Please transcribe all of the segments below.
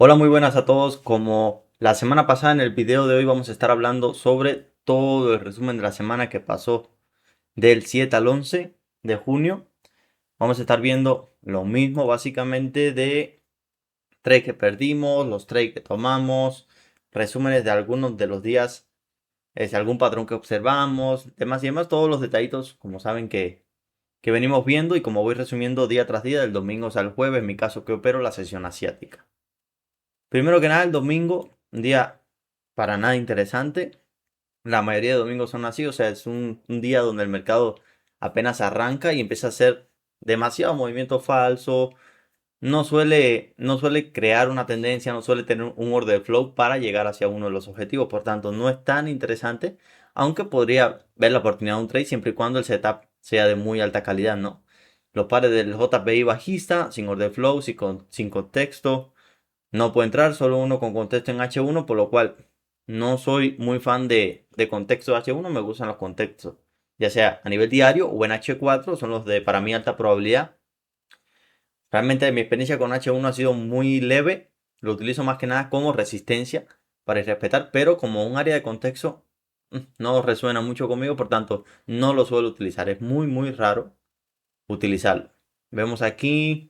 Hola, muy buenas a todos. Como la semana pasada, en el video de hoy vamos a estar hablando sobre todo el resumen de la semana que pasó del 7 al 11 de junio. Vamos a estar viendo lo mismo básicamente de trades que perdimos, los trades que tomamos, resúmenes de algunos de los días, algún patrón que observamos, demás y demás, todos los detallitos, como saben que venimos viendo y como voy resumiendo día tras día, del domingo al jueves, en mi caso que opero la sesión asiática. Primero que nada, el domingo, un día para nada interesante. La mayoría de domingos son así, o sea, es un día donde el mercado apenas arranca y empieza a hacer demasiado movimiento falso. No suele crear una tendencia, no suele tener un order flow para llegar hacia uno de los objetivos. Por tanto, no es tan interesante, aunque podría ver la oportunidad de un trade siempre y cuando el setup sea de muy alta calidad, ¿no? Los pares del JPI bajista, sin order flow, sin contexto. No puede entrar, solo uno con contexto en H1, por lo cual no soy muy fan de contexto H1, me gustan los contextos, ya sea a nivel diario o en H4, son los de para mí alta probabilidad. Realmente mi experiencia con H1 ha sido muy leve, lo utilizo más que nada como resistencia para respetar, pero como un área de contexto no resuena mucho conmigo, por tanto no lo suelo utilizar, es muy raro utilizarlo. Vemos aquí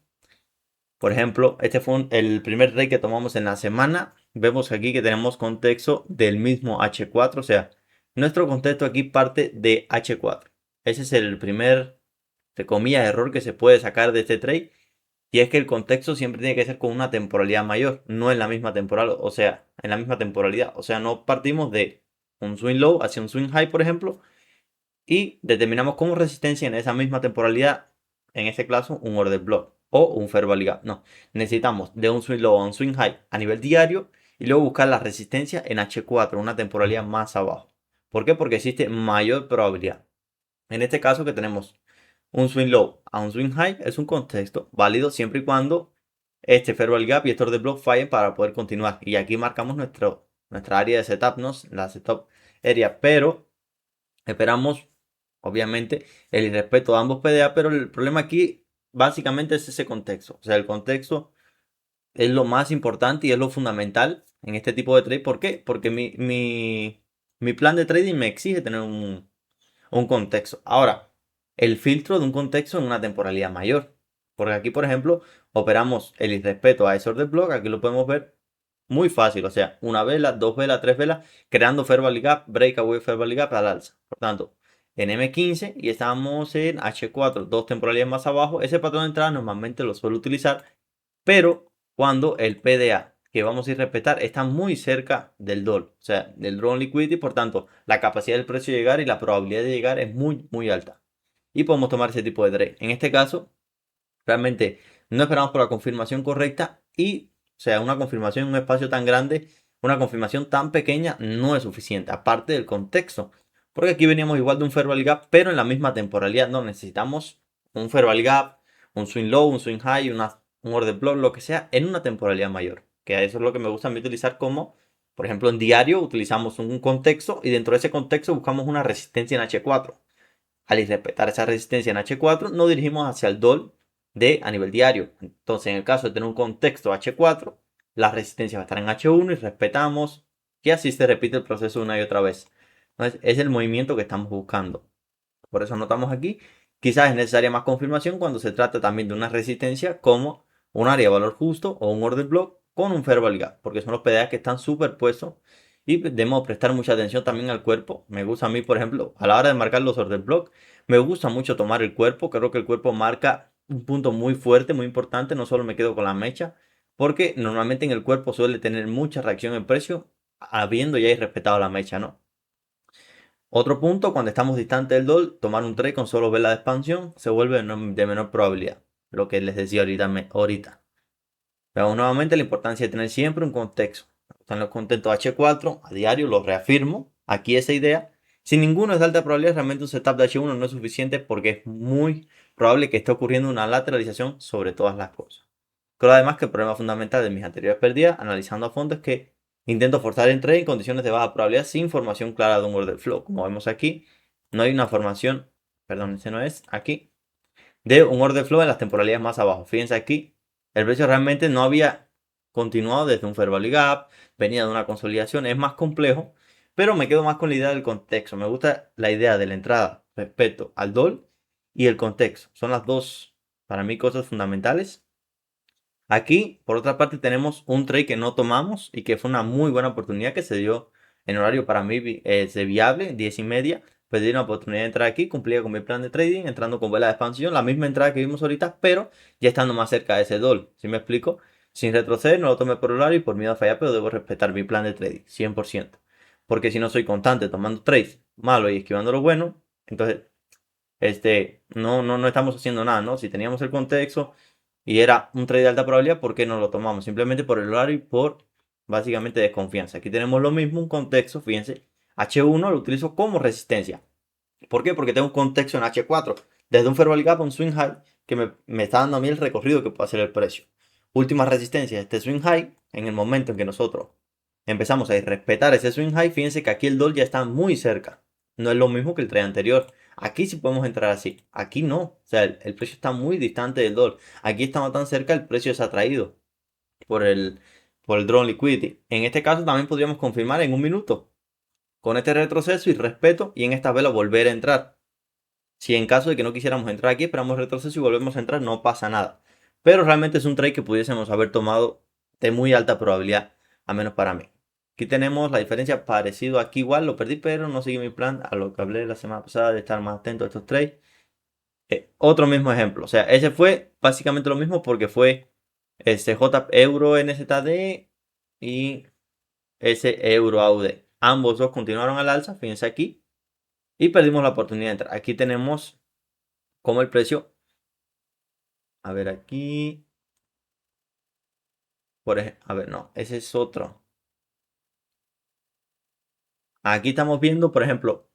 por ejemplo, este fue el primer trade que tomamos en la semana. Vemos aquí que tenemos contexto del mismo H4, o sea, nuestro contexto aquí parte de H4. Ese es el primer, entre comillas, error que se puede sacar de este trade. Y es que el contexto siempre tiene que ser con una temporalidad mayor, no en la misma temporal, o sea, en la misma temporalidad. O sea, no partimos de un swing low hacia un swing high, por ejemplo, y determinamos como resistencia en esa misma temporalidad, en este caso, un order block o un fair value gap. No, necesitamos de un swing low a un swing high a nivel diario y luego buscar la resistencia en H4, una temporalidad más abajo. ¿Por qué? Porque existe mayor probabilidad. En este caso que tenemos un swing low a un swing high es un contexto válido siempre y cuando este fair value gap y este order block fallen para poder continuar. Y aquí marcamos nuestra área de setup, ¿no? La setup area, pero esperamos obviamente el irrespeto a ambos PDA, pero el problema aquí básicamente es ese contexto. O sea, el contexto es lo más importante y es lo fundamental en este tipo de trade. ¿Por qué? Porque mi plan de trading me exige tener un contexto. Ahora, el filtro de un contexto en una temporalidad mayor. Porque aquí, por ejemplo, operamos el irrespeto a ese order block. Aquí lo podemos ver muy fácil. O sea, una vela, dos velas, tres velas, creando fair value gap, breakaway fair value gap al alza. Por tanto, en M15 y estamos en H4, dos temporalidades más abajo. Ese patrón de entrada normalmente lo suelo utilizar, pero cuando el PDA que vamos a ir a respetar está muy cerca del DOL, o sea, del Drawn Liquidity, por tanto, la capacidad del precio de llegar y la probabilidad de llegar es muy alta. Y podemos tomar ese tipo de trade. En este caso, realmente no esperamos por la confirmación correcta y, o sea, una confirmación en un espacio tan grande, una confirmación tan pequeña no es suficiente, aparte del contexto. Porque aquí veníamos igual de un fair value gap, pero en la misma temporalidad. No necesitamos un fair value gap, un swing low, un swing high, un order block, lo que sea, en una temporalidad mayor. Que eso es lo que me gusta a mí utilizar como, por ejemplo, en diario utilizamos un contexto y dentro de ese contexto buscamos una resistencia en H4. Al respetar esa resistencia en H4, nos dirigimos hacia el DOL de a nivel diario. Entonces, en el caso de tener un contexto H4, la resistencia va a estar en H1 y respetamos. Y así se repite el proceso una y otra vez. Entonces, es el movimiento que estamos buscando. Por eso anotamos aquí. Quizás es necesaria más confirmación cuando se trata también de una resistencia como un área de valor justo o un order block con un fair value gap, porque son los PDA que están superpuestos y debemos prestar mucha atención también al cuerpo. Me gusta a mí, por ejemplo, a la hora de marcar los order block, me gusta mucho tomar el cuerpo. Creo que el cuerpo marca un punto muy fuerte, muy importante. No solo me quedo con la mecha, porque normalmente en el cuerpo suele tener mucha reacción en precio, habiendo ya respetado la mecha, ¿no? Otro punto, cuando estamos distantes del DOL, tomar un trade con solo vela de expansión se vuelve de menor probabilidad. Lo que les decía ahorita. Veamos nuevamente la importancia de tener siempre un contexto. Están los contextos H4 a diario, los reafirmo. Aquí esa idea. Si ninguno es de alta probabilidad, realmente un setup de H1 no es suficiente porque es muy probable que esté ocurriendo una lateralización sobre todas las cosas. Creo además que el problema fundamental de mis anteriores pérdidas, analizando a fondo, es que intento forzar el trade en condiciones de baja probabilidad sin formación clara de un order flow. Como vemos aquí, no hay una formación, perdón, ese no es, aquí, de un order flow en las temporalidades más abajo. Fíjense aquí, el precio realmente no había continuado desde un fair value gap, venía de una consolidación, es más complejo, pero me quedo más con la idea del contexto. Me gusta la idea de la entrada respecto al DOL y el contexto. Son las dos, para mí, cosas fundamentales. Aquí, por otra parte, tenemos un trade que no tomamos y que fue una muy buena oportunidad que se dio en horario para mí de viable, 10:30. Pues di una oportunidad de entrar aquí, cumplía con mi plan de trading, entrando con vela de expansión, la misma entrada que vimos ahorita, pero ya estando más cerca de ese DOL. ¿Sí me explico? Sin retroceder, no lo tomé por horario y por miedo a fallar, pero debo respetar mi plan de trading, 100%. Porque si no soy constante tomando trades malos y esquivando lo bueno, entonces no estamos haciendo nada, ¿no? Si teníamos el contexto y era un trade de alta probabilidad, ¿por qué no lo tomamos? Simplemente por el horario y por básicamente desconfianza. Aquí tenemos lo mismo, un contexto, fíjense, H1 lo utilizo como resistencia. ¿Por qué? Porque tengo un contexto en H4, desde un fair value gap a un swing high que me está dando a mí el recorrido que puede hacer el precio. Última resistencia, este swing high, en el momento en que nosotros empezamos a respetar ese swing high, fíjense que aquí el DOL ya está muy cerca. No es lo mismo que el trade anterior. Aquí sí podemos entrar así. Aquí no. O sea, el precio está muy distante del DOL. Aquí estamos tan cerca, el precio se ha traído por el Drone Liquidity. En este caso también podríamos confirmar en un minuto con este retroceso y respeto y en esta vela volver a entrar. Si en caso de que no quisiéramos entrar aquí, esperamos retroceso y volvemos a entrar, no pasa nada. Pero realmente es un trade que pudiésemos haber tomado de muy alta probabilidad, a menos para mí. Aquí tenemos la diferencia parecido aquí igual, lo perdí, pero no seguí mi plan a lo que hablé la semana pasada de estar más atento a estos trades. Otro mismo ejemplo, o sea, ese fue básicamente lo mismo porque fue J euro NZD y ese euro AUD. Ambos dos continuaron al alza, fíjense aquí, y perdimos la oportunidad de entrar. Aquí tenemos como el precio, a ver aquí, por ejemplo, a ver, no, ese es otro. Aquí estamos viendo, por ejemplo,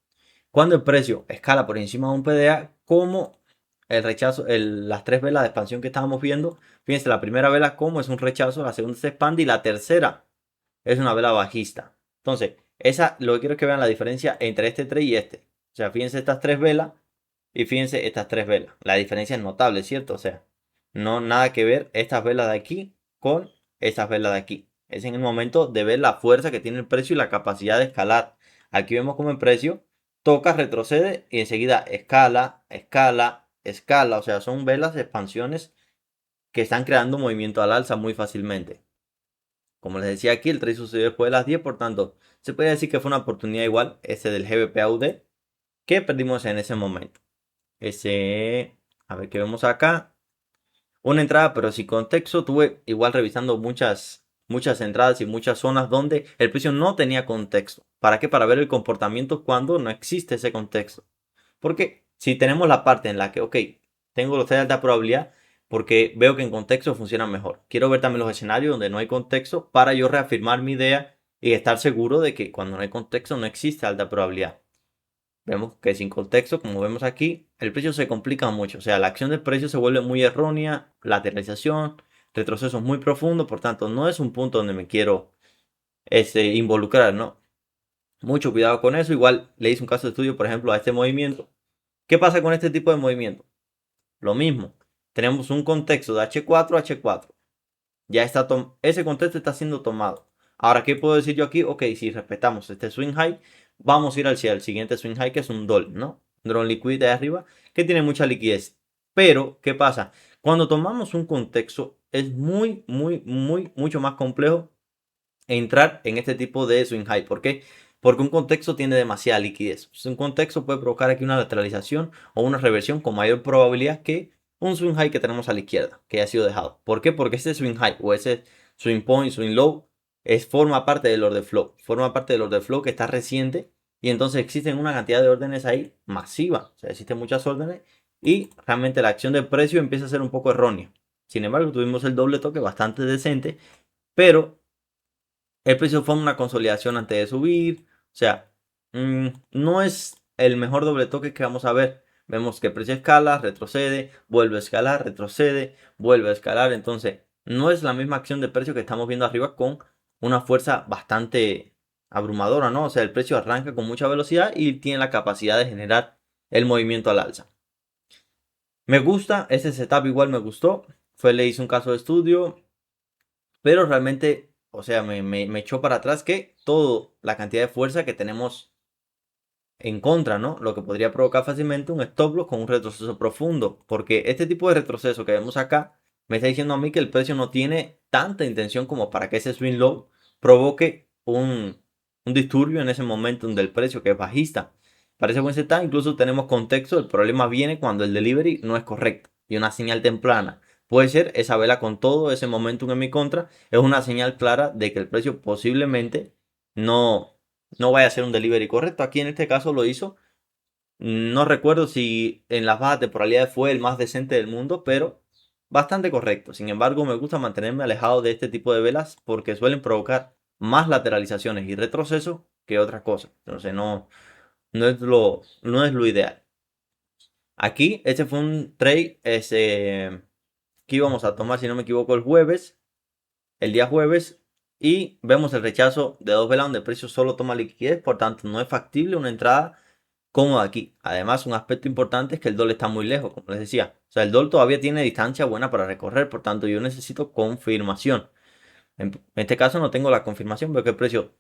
cuando el precio escala por encima de un PDA, como el rechazo, las tres velas de expansión que estábamos viendo. Fíjense, la primera vela como es un rechazo, la segunda se expande y la tercera es una vela bajista. Entonces, lo que quiero es que vean la diferencia entre este trade y este. O sea, fíjense estas tres velas y fíjense estas tres velas. La diferencia es notable, ¿cierto? O sea, no nada que ver estas velas de aquí con estas velas de aquí. Es en el momento de ver la fuerza que tiene el precio y la capacidad de escalar. Aquí vemos como el precio toca, retrocede y enseguida escala, escala, escala. O sea, son velas de expansiones que están creando movimiento al alza muy fácilmente. Como les decía aquí, el trade sucedió después de las 10, por tanto, se puede decir que fue una oportunidad igual, ese del GBP que perdimos en ese momento. A ver qué vemos acá. Una entrada, pero sin contexto. Tuve igual revisando muchas entradas y muchas zonas donde el precio no tenía contexto. ¿Para qué? Para ver el comportamiento cuando no existe ese contexto. Porque si tenemos la parte en la que, ok, tengo los test de alta probabilidad porque veo que en contexto funciona mejor. Quiero ver también los escenarios donde no hay contexto para yo reafirmar mi idea y estar seguro de que cuando no hay contexto no existe alta probabilidad. Vemos que sin contexto, como vemos aquí, el precio se complica mucho. O sea, la acción del precio se vuelve muy errónea, lateralización, retrocesos muy profundos. Por tanto, no es un punto donde me quiero involucrar, ¿no? Mucho cuidado con eso. Igual le hice un caso de estudio, por ejemplo, a este movimiento. ¿Qué pasa con este tipo de movimiento? Lo mismo. Tenemos un contexto de H4 a H4. Ya está ese contexto está siendo tomado. Ahora, ¿qué puedo decir yo aquí? Ok, si respetamos este swing high, vamos a ir al siguiente swing high que es un DOL, ¿no? Drone Liquid de arriba, que tiene mucha liquidez. Pero, ¿qué pasa? Cuando tomamos un contexto, es mucho más complejo entrar en este tipo de swing high. ¿Por qué? Porque un contexto tiene demasiada liquidez. Un contexto puede provocar aquí una lateralización o una reversión con mayor probabilidad que un swing high que tenemos a la izquierda, que ha sido dejado. ¿Por qué? Porque ese swing high o ese swing point, swing low, forma parte del order flow. Forma parte del order flow que está reciente y entonces existen una cantidad de órdenes ahí masiva. O sea, existen muchas órdenes y realmente la acción del precio empieza a ser un poco errónea. Sin embargo, tuvimos el doble toque bastante decente, pero el precio fue una consolidación antes de subir. O sea, no es el mejor doble toque que vamos a ver. Vemos que el precio escala, retrocede, vuelve a escalar, retrocede, vuelve a escalar. Entonces, no es la misma acción de precio que estamos viendo arriba con una fuerza bastante abrumadora, ¿no? O sea, el precio arranca con mucha velocidad y tiene la capacidad de generar el movimiento al alza. Me gusta, ese setup igual me gustó. Le hice un caso de estudio. pero realmente, o sea, me echó para atrás que toda la cantidad de fuerza que tenemos en contra, ¿no? Lo que podría provocar fácilmente un stop loss con un retroceso profundo, porque este tipo de retroceso que vemos acá me está diciendo a mí que el precio no tiene tanta intención como para que ese swing low provoque un disturbio en ese momento del precio que es bajista. Parece buen setup, incluso tenemos contexto, el problema viene cuando el delivery no es correcto y una señal temprana. Puede ser esa vela con todo ese momentum en mi contra, es una señal clara de que el precio posiblemente no, no vaya a ser un delivery correcto. Aquí en este caso lo hizo. No recuerdo si en las bajas temporalidades fue el más decente del mundo, pero bastante correcto. Sin embargo, me gusta mantenerme alejado de este tipo de velas porque suelen provocar más lateralizaciones y retrocesos que otras cosas. Entonces no es lo ideal. Aquí, este fue un trade que íbamos a tomar, si no me equivoco, el día jueves, y vemos el rechazo de dos velas donde el precio solo toma liquidez, por tanto no es factible una entrada cómoda aquí. Además, un aspecto importante es que el dólar está muy lejos, como les decía. O sea, el dólar todavía tiene distancia buena para recorrer, por tanto yo necesito confirmación. En este caso no tengo la confirmación, veo que el precio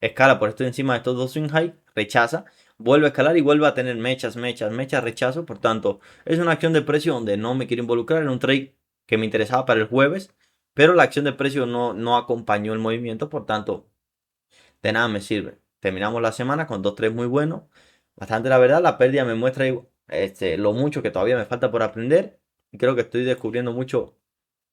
escala por esto encima de estos dos swing high, rechaza, vuelve a escalar y vuelve a tener mechas, rechazo. Por tanto, es una acción de precio donde no me quiero involucrar en un trade que me interesaba para el jueves, pero la acción de precio no acompañó el movimiento, por tanto, de nada me sirve. Terminamos la semana con dos trades muy buenos. Bastante la verdad, la pérdida me muestra lo mucho que todavía me falta por aprender. Y creo que estoy descubriendo mucho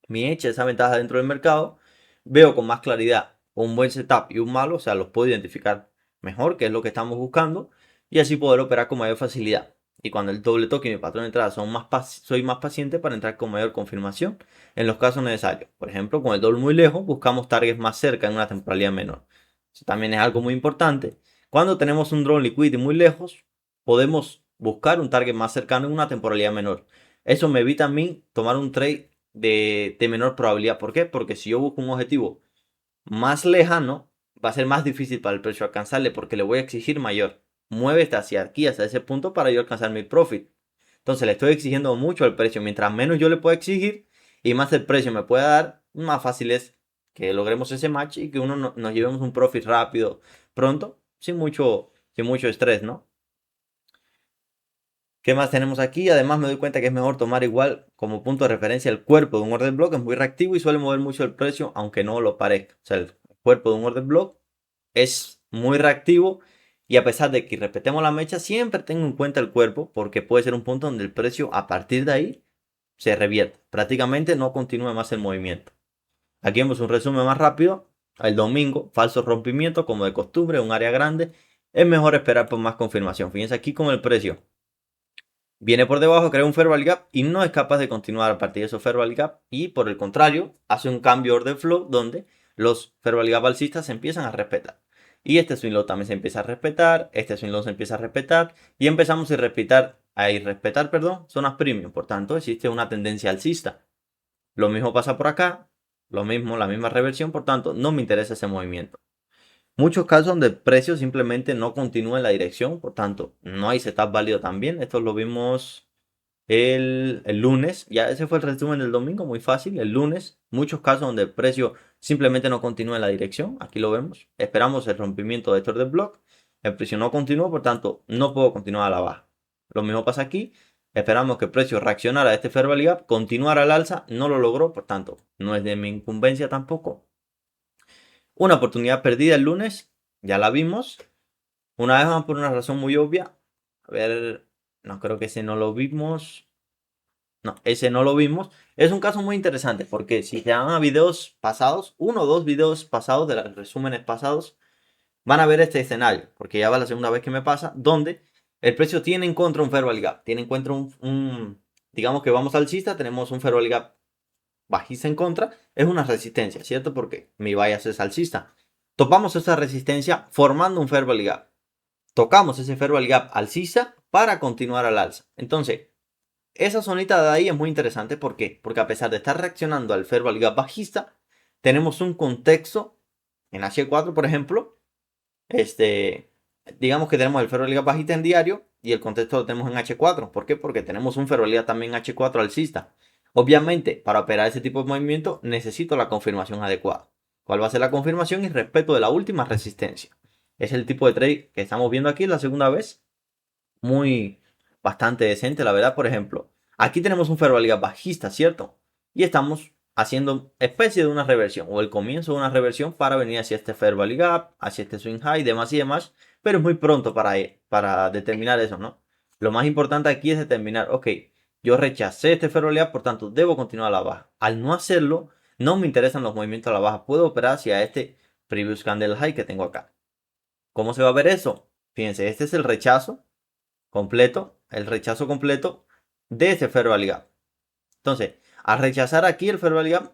mi hecha, esa ventaja dentro del mercado. Veo con más claridad un buen setup y un malo, o sea, los puedo identificar mejor, que es lo que estamos buscando, y así poder operar con mayor facilidad. Y cuando el doble toque y mi patrón de entrada soy más paciente para entrar con mayor confirmación en los casos necesarios. Por ejemplo, con el doble muy lejos, buscamos targets más cerca en una temporalidad menor. Eso también es algo muy importante. Cuando tenemos un drone liquidity muy lejos, podemos buscar un target más cercano en una temporalidad menor. Eso me evita a mí tomar un trade de menor probabilidad. ¿Por qué? Porque si yo busco un objetivo más lejano, va a ser más difícil para el precio alcanzarle porque le voy a exigir mayor. Muévete hacia aquí, hasta ese punto para yo alcanzar mi profit. Entonces le estoy exigiendo mucho al precio. Mientras menos yo le pueda exigir y más el precio me pueda dar, más fácil es que logremos ese match y que nos llevemos un profit rápido, pronto, sin mucho estrés, ¿no? ¿Qué más tenemos aquí? Además me doy cuenta que es mejor tomar igual como punto de referencia el cuerpo de un order block. Es muy reactivo y suele mover mucho el precio, aunque no lo parezca. O sea, el cuerpo de un order block es muy reactivo y a pesar de que respetemos la mecha, siempre tengo en cuenta el cuerpo porque puede ser un punto donde el precio a partir de ahí se revierte. Prácticamente no continúa más el movimiento. Aquí vemos un resumen más rápido. El domingo, falso rompimiento como de costumbre, un área grande. Es mejor esperar por más confirmación. Fíjense aquí con el precio. Viene por debajo, crea un fair value gap y no es capaz de continuar a partir de esos fair value gap y por el contrario hace un cambio de order flow donde los fair value gap alcistas se empiezan a respetar. Y este swing low también se empieza a respetar, este swing low se empieza a respetar y empezamos a irrespetar, zonas premium. Por tanto, existe una tendencia alcista. Lo mismo pasa por acá, lo mismo, la misma reversión, por tanto, no me interesa ese movimiento. Muchos casos donde el precio simplemente no continúa en la dirección, por tanto, no hay setup válido también. Esto lo vimos el lunes, ya ese fue el resumen del domingo, muy fácil. El lunes, muchos casos donde el precio simplemente no continúa en la dirección, aquí lo vemos. Esperamos el rompimiento de estos de block, el precio no continúa, por tanto, no puedo continuar a la baja. Lo mismo pasa aquí, esperamos que el precio reaccionara a este fair value gap, continuara al alza, no lo logró, por tanto, no es de mi incumbencia tampoco. Una oportunidad perdida el lunes, ya la vimos. Una vez más por una razón muy obvia. A ver, no creo que ese no lo vimos. No, ese no lo vimos. Es un caso muy interesante porque si se van a videos pasados, uno o dos videos pasados de los resúmenes pasados, van a ver este escenario, porque ya va la segunda vez que me pasa, donde el precio tiene en contra un fair value gap, tiene en contra digamos que vamos alcista, tenemos un fair value gap bajista en contra, es una resistencia, ¿cierto? Porque mi bias es alcista. Topamos esa resistencia formando un fair value gap. Tocamos ese fair value gap alcista para continuar al alza. Entonces, esa zonita de ahí es muy interesante. ¿Por qué? Porque a pesar de estar reaccionando al fair value gap bajista, tenemos un contexto en H4, por ejemplo. Digamos que tenemos el fair value gap bajista en diario y el contexto lo tenemos en H4. ¿Por qué? Porque tenemos un fair value gap también H4 alcista. Obviamente, para operar ese tipo de movimiento necesito la confirmación adecuada. ¿Cuál va a ser la confirmación? Y respecto de la última resistencia. Es el tipo de trade que estamos viendo aquí la segunda vez. Muy bastante decente, la verdad. Por ejemplo, aquí tenemos un Fair Value bajista, ¿cierto? Y estamos haciendo especie de una reversión o el comienzo de una reversión para venir hacia este Fair Value Gap, hacia este Swing High, demás y demás. Pero es muy pronto para determinar eso, ¿no? Lo más importante aquí es determinar, ok, yo rechacé este Fair Value Gap, por tanto debo continuar a la baja. Al no hacerlo, no me interesan los movimientos a la baja. Puedo operar hacia este Previous Candle High que tengo acá. ¿Cómo se va a ver eso? Fíjense, este es el rechazo completo, el rechazo completo de ese Fair Value Gap. Entonces, al rechazar aquí el Fair Value Gap,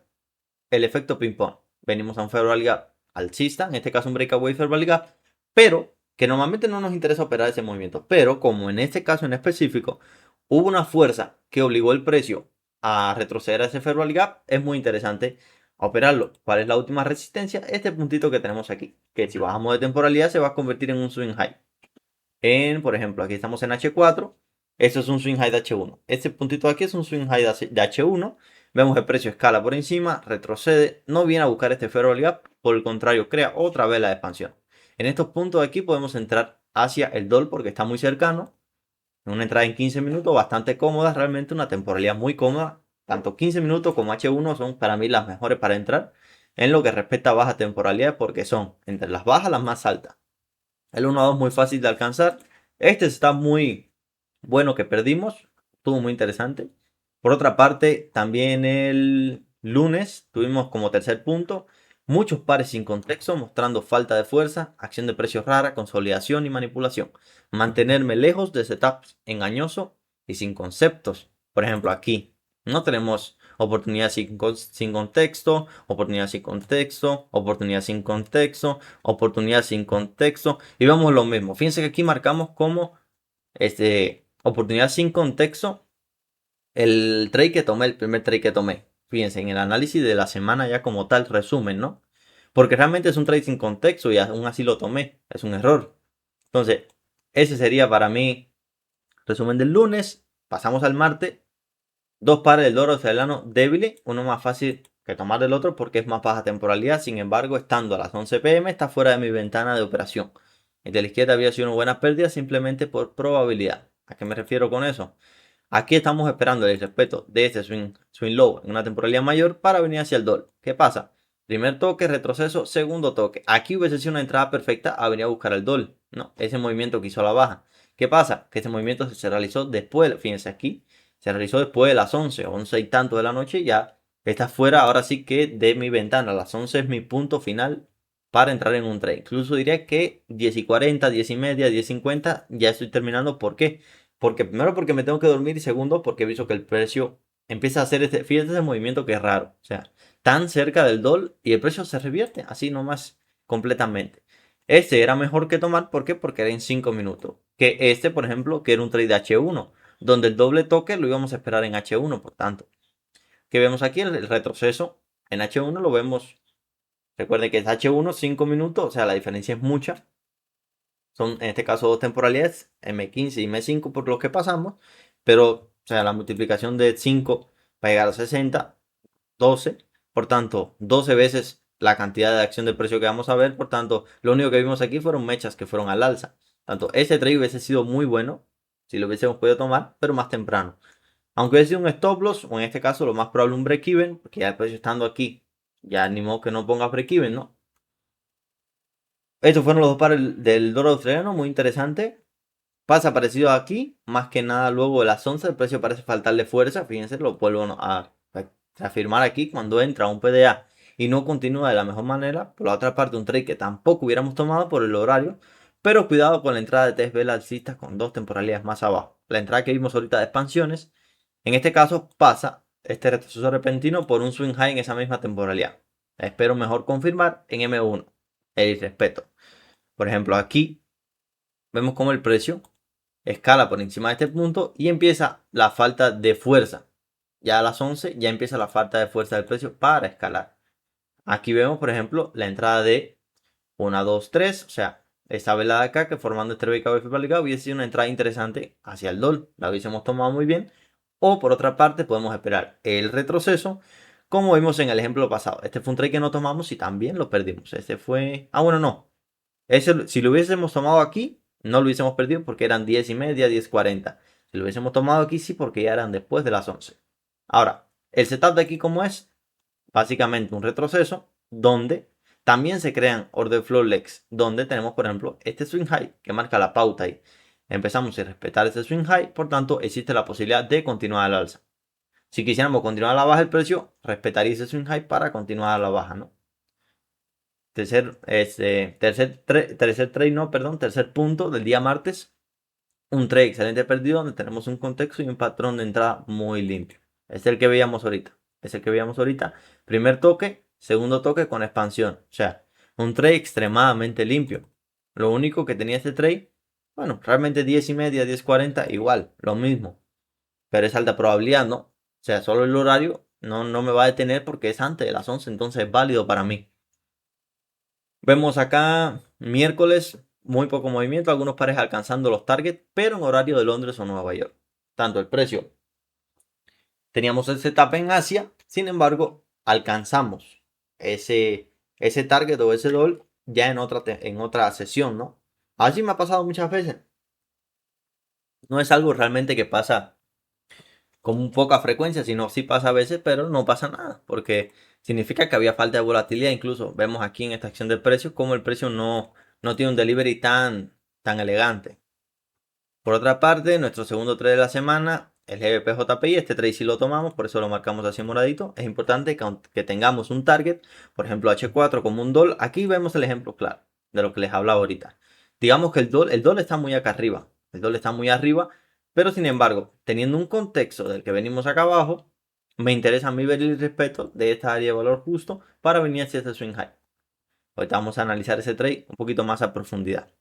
el efecto ping-pong. Venimos a un Fair Value Gap alcista, en este caso un breakaway Fair Value Gap, pero que normalmente no nos interesa operar ese movimiento. Pero como en este caso en específico hubo una fuerza que obligó el precio a retroceder a ese Fair Value Gap, es muy interesante operarlo. ¿Cuál es la última resistencia? Este puntito que tenemos aquí, que si bajamos de temporalidad se va a convertir en un swing high. Por ejemplo, aquí estamos en H4. Esto es un swing high de H1. Este puntito aquí es un swing high de H1. Vemos el precio escala por encima, retrocede, no viene a buscar este Fair Value Gap, por el contrario, crea otra vela de expansión. En estos puntos de aquí podemos entrar hacia el DOL porque está muy cercano. Una entrada en 15 minutos bastante cómoda, realmente una temporalidad muy cómoda. Tanto 15 minutos como H1 son para mí las mejores para entrar en lo que respecta a baja temporalidad porque son entre las bajas las más altas. El 1 a 2 muy fácil de alcanzar. Este está muy bueno que perdimos. Estuvo muy interesante. Por otra parte, también el lunes tuvimos como tercer punto muchos pares sin contexto mostrando falta de fuerza, acción de precios rara, consolidación y manipulación. Mantenerme lejos de setups engañosos y sin conceptos. Por ejemplo, aquí no tenemos oportunidad sin contexto, oportunidad sin contexto, oportunidad sin contexto, oportunidad sin contexto. Y vemos lo mismo. Fíjense que aquí marcamos como oportunidad sin contexto el trade que tomé, el primer trade que tomé. Fíjense, en el análisis de la semana ya como tal, resumen, ¿no? Porque realmente es un trade sin contexto y aún así lo tomé. Es un error. Entonces, ese sería para mí resumen del lunes. Pasamos al martes. Dos pares del dólar australiano débiles, uno más fácil que tomar del otro porque es más baja temporalidad. Sin embargo, estando a las 11 pm está fuera de mi ventana de operación. El de la izquierda había sido una buena pérdida simplemente por probabilidad. ¿A qué me refiero con eso? Aquí estamos esperando el respeto de este swing low en una temporalidad mayor para venir hacia el dólar. ¿Qué pasa? Primer toque, retroceso, segundo toque. Aquí hubiese sido una entrada perfecta a venir a buscar el dólar. No, ese movimiento que hizo a la baja. ¿Qué pasa? Que ese movimiento se realizó después, fíjense aquí, se realizó después de las 11, 11 y tanto de la noche. Ya está fuera, ahora sí que de mi ventana. Las 11 es mi punto final para entrar en un trade. Incluso diría que 10 y 40, 10 y media, 10 y 50 ya estoy terminando. ¿Por qué? Porque primero porque me tengo que dormir y segundo porque he visto que el precio empieza a hacer fíjate ese movimiento que es raro. O sea, tan cerca del dólar y el precio se revierte así nomás completamente. Este era mejor que tomar, ¿por qué? Porque era en 5 minutos. Que este, por ejemplo, que era un trade de H1, donde el doble toque lo íbamos a esperar en H1, por tanto. Que vemos aquí el retroceso en H1 lo vemos. Recuerden que es H1, 5 minutos, o sea, la diferencia es mucha. Son en este caso dos temporalidades, M15 y M5 por lo que pasamos, pero o sea, la multiplicación de 5 para llegar a 60, 12, por tanto, 12 veces la cantidad de acción de precio que vamos a ver, por tanto, lo único que vimos aquí fueron mechas que fueron al alza. Tanto ese trade hubiese sido muy bueno si lo hubiésemos podido tomar, pero más temprano. Aunque hubiese sido un stop loss, o en este caso lo más probable un break even, porque ya el precio estando aquí, ya ni modo que no ponga break even, ¿no? Estos fueron los dos pares del dólar australiano, muy interesante. Pasa parecido aquí, más que nada luego de las 11 el precio parece faltarle fuerza, fíjense, lo vuelvo a afirmar aquí, cuando entra un PDA y no continúa de la mejor manera, por la otra parte un trade que tampoco hubiéramos tomado por el horario, pero cuidado con la entrada de tres velas alcistas con dos temporalidades más abajo. La entrada que vimos ahorita de expansiones, en este caso pasa este retroceso repentino por un swing high en esa misma temporalidad. Espero mejor confirmar en M1, el respeto. Por ejemplo, aquí vemos como el precio escala por encima de este punto y empieza la falta de fuerza. Ya a las 11 ya empieza la falta de fuerza del precio para escalar. Aquí vemos, por ejemplo, la entrada de 1, 2, 3. O sea, esta velada de acá que formando este breakout hubiese sido una entrada interesante hacia el dólar. La hubiésemos tomado muy bien. O por otra parte podemos esperar el retroceso, como vimos en el ejemplo pasado. Este fue un trade que no tomamos y también lo perdimos. Este fue... Ah, bueno, no. Si lo hubiésemos tomado aquí, no lo hubiésemos perdido porque eran 10:30, 10:40. Si lo hubiésemos tomado aquí, sí, porque ya eran después de las 11. Ahora, el setup de aquí, ¿cómo es? Básicamente un retroceso donde también se crean order flow legs, donde tenemos, por ejemplo, este swing high que marca la pauta ahí. Empezamos a respetar este swing high, por tanto, existe la posibilidad de continuar al alza. Si quisiéramos continuar a la baja el precio, respetaría ese swing high para continuar a la baja, ¿no? Tercer punto del día martes. Un trade excelente perdido donde tenemos un contexto y un patrón de entrada muy limpio. Es el que veíamos ahorita. Es el que veíamos ahorita. Primer toque, segundo toque con expansión. O sea, un trade extremadamente limpio. Lo único que tenía este trade, bueno, realmente 10:30, 10:40, igual, lo mismo. Pero es alta probabilidad, ¿no? O sea, solo el horario no me va a detener porque es antes de las 11, entonces es válido para mí. Vemos acá miércoles muy poco movimiento, algunos pares alcanzando los targets, pero en horario de Londres o Nueva York. Tanto el precio. Teníamos el setup en Asia, sin embargo, alcanzamos ese target o ese doll ya en otra sesión, ¿no? Así me ha pasado muchas veces. No es algo realmente que pasa con poca frecuencia, sino sí pasa a veces, pero no pasa nada, porque significa que había falta de volatilidad. Incluso vemos aquí en esta acción de precios como el precio no tiene un delivery tan elegante. Por otra parte, nuestro segundo trade de la semana, el GBP-JPY, este trade sí lo tomamos, por eso lo marcamos así en moradito. Es importante que tengamos un target, por ejemplo H4 como un doll. Aquí vemos el ejemplo claro de lo que les hablaba ahorita. Digamos que el doll está muy acá arriba, el doll está muy arriba, pero sin embargo, teniendo un contexto del que venimos acá abajo, me interesa a mí ver el respeto de esta área de valor justo para venir hacia este swing high. Ahorita vamos a analizar ese trade un poquito más a profundidad.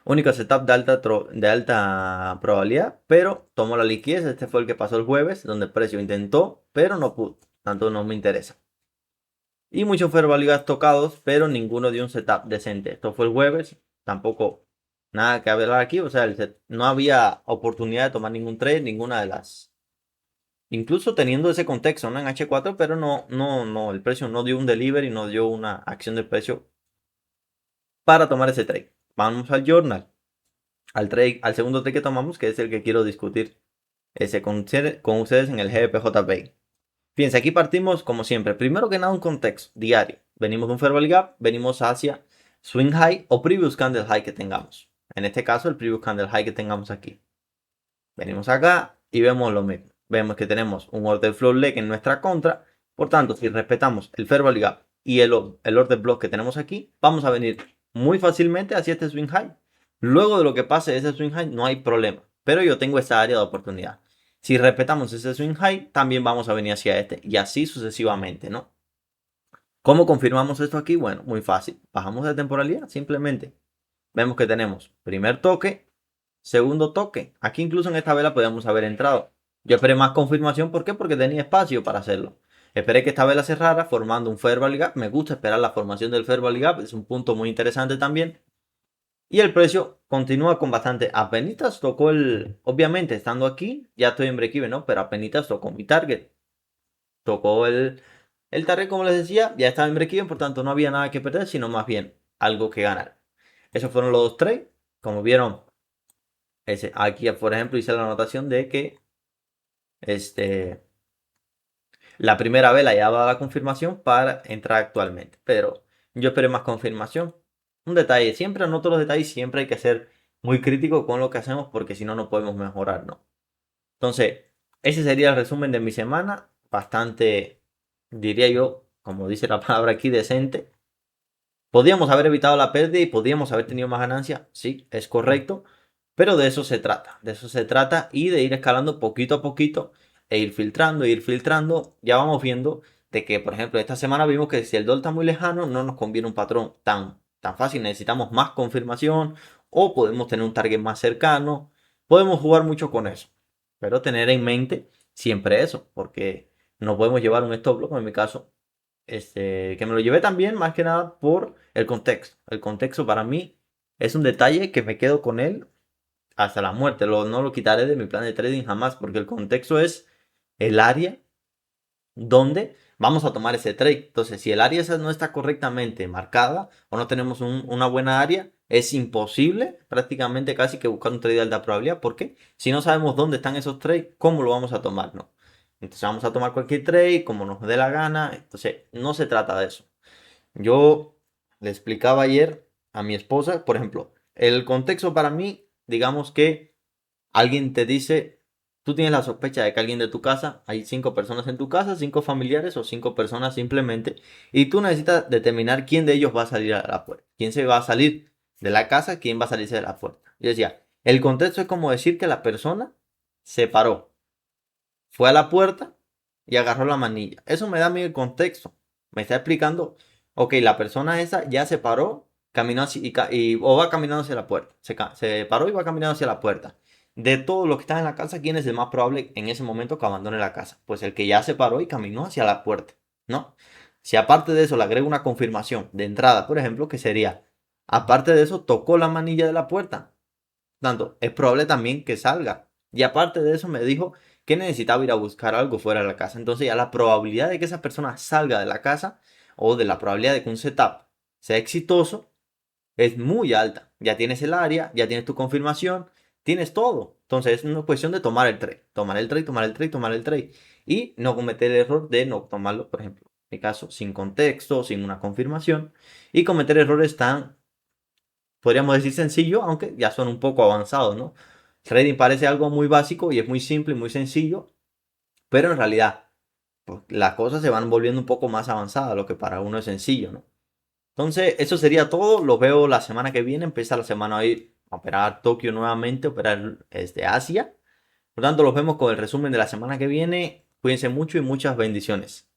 Único setup de alta probabilidad, pero tomó la liquidez. Este fue el que pasó el jueves, donde el precio intentó, pero no pudo. Tanto no me interesa. Y muchos fair value gaps tocados, pero ninguno dio un setup decente. Esto fue el jueves, tampoco nada que hablar aquí. O sea, no había oportunidad de tomar ningún trade, ninguna de las. Incluso teniendo ese contexto, ¿no? En H4, pero no, el precio no dio un delivery, no dio una acción de precio para tomar ese trade. Vamos al journal. Al segundo trade que tomamos, que es el que quiero discutir con ustedes en el GBP-JPY. Fíjense, aquí partimos como siempre. Primero que nada, un contexto diario. Venimos de un fair value gap, venimos hacia swing high o previous candle high que tengamos. En este caso, el previous candle high que tengamos aquí. Venimos acá y vemos lo mismo. Vemos que tenemos un order flow leg en nuestra contra. Por tanto, si respetamos el fair value gap y el order block que tenemos aquí, vamos a venir muy fácilmente hacia este swing high. Luego de lo que pase ese swing high, no hay problema. Pero yo tengo esta área de oportunidad. Si respetamos ese swing high, también vamos a venir hacia este y así sucesivamente, ¿no? ¿Cómo confirmamos esto aquí? Bueno, muy fácil. Bajamos de temporalidad, simplemente. Vemos que tenemos primer toque, segundo toque. Aquí incluso en esta vela podíamos haber entrado. Yo esperé más confirmación. ¿Por qué? Porque tenía espacio para hacerlo. Esperé que esta vela cerrara formando un fair value gap. Me gusta esperar la formación del fair value gap. Es un punto muy interesante también. Y el precio continúa con bastante. Apenitas tocó obviamente estando aquí, ya estoy en break even, ¿no? Pero apenitas tocó mi target. Tocó el target, como les decía, ya estaba en break even, por tanto no había nada que perder, sino más bien algo que ganar. Esos fueron los dos trades. Como vieron, aquí por ejemplo hice la anotación de que la primera vela ya daba la confirmación para entrar actualmente. Pero yo esperé más confirmación. Un detalle, siempre anoto los detalles, siempre hay que ser muy crítico con lo que hacemos porque si no, no podemos mejorar, ¿no? Entonces, ese sería el resumen de mi semana. Bastante, diría yo, como dice la palabra aquí, decente. Podríamos haber evitado la pérdida y podríamos haber tenido más ganancia. Sí, es correcto. Pero de eso se trata. De eso se trata y de ir escalando poquito a poquito e ir filtrando, ir filtrando. Ya vamos viendo de que, por ejemplo, esta semana vimos que si el dólar está muy lejano, no nos conviene un patrón tan fácil. Necesitamos más confirmación o podemos tener un target más cercano. Podemos jugar mucho con eso. Pero tener en mente siempre eso, porque no podemos llevar un stop loss, como en mi caso, que me lo llevé también más que nada por el contexto. El contexto para mí es un detalle que me quedo con él hasta la muerte. No lo quitaré de mi plan de trading jamás, porque el contexto es el área donde vamos a tomar ese trade. Entonces, si el área esa no está correctamente marcada o no tenemos una buena área, es imposible prácticamente casi que buscar un trade de alta probabilidad. ¿Por qué? Si no sabemos dónde están esos trades, ¿cómo lo vamos a tomar? No. Entonces vamos a tomar cualquier trade como nos dé la gana. Entonces, no se trata de eso. Yo le explicaba ayer a mi esposa, por ejemplo, el contexto para mí, digamos que alguien te dice, tú tienes la sospecha de que alguien de tu casa, hay 5 personas en tu casa, 5 familiares o 5 personas simplemente, y tú necesitas determinar quién de ellos va a salir a la puerta, quién se va a salir de la casa, quién va a salirse de la puerta. Yo decía, el contexto es como decir que la persona se paró, fue a la puerta y agarró la manilla. Eso me da a mí el contexto. Me está explicando, ok, la persona esa ya se paró, caminó o va caminando hacia la puerta. Se paró y va caminando hacia la puerta. De todos los que están en la casa, ¿quién es el más probable en ese momento que abandone la casa? Pues el que ya se paró y caminó hacia la puerta, ¿no? Si aparte de eso le agrego una confirmación de entrada, por ejemplo, que sería, aparte de eso, tocó la manilla de la puerta. Tanto, es probable también que salga. Y aparte de eso me dijo que necesitaba ir a buscar algo fuera de la casa. Entonces ya la probabilidad de que esa persona salga de la casa o de la probabilidad de que un setup sea exitoso es muy alta. Ya tienes el área, ya tienes tu confirmación, tienes todo. Entonces es una cuestión de tomar el trade. Tomar el trade, tomar el trade, tomar el trade. Y no cometer el error de no tomarlo, por ejemplo, en mi caso, sin contexto, sin una confirmación. Y cometer errores tan, podríamos decir sencillo, aunque ya son un poco avanzados, ¿no? Trading parece algo muy básico y es muy simple y muy sencillo, pero en realidad pues, las cosas se van volviendo un poco más avanzadas, lo que para uno es sencillo, ¿no? Entonces, eso sería todo. Lo veo la semana que viene. Empieza la semana a ir a operar Tokio nuevamente, operar desde Asia. Por tanto, los vemos con el resumen de la semana que viene. Cuídense mucho y muchas bendiciones.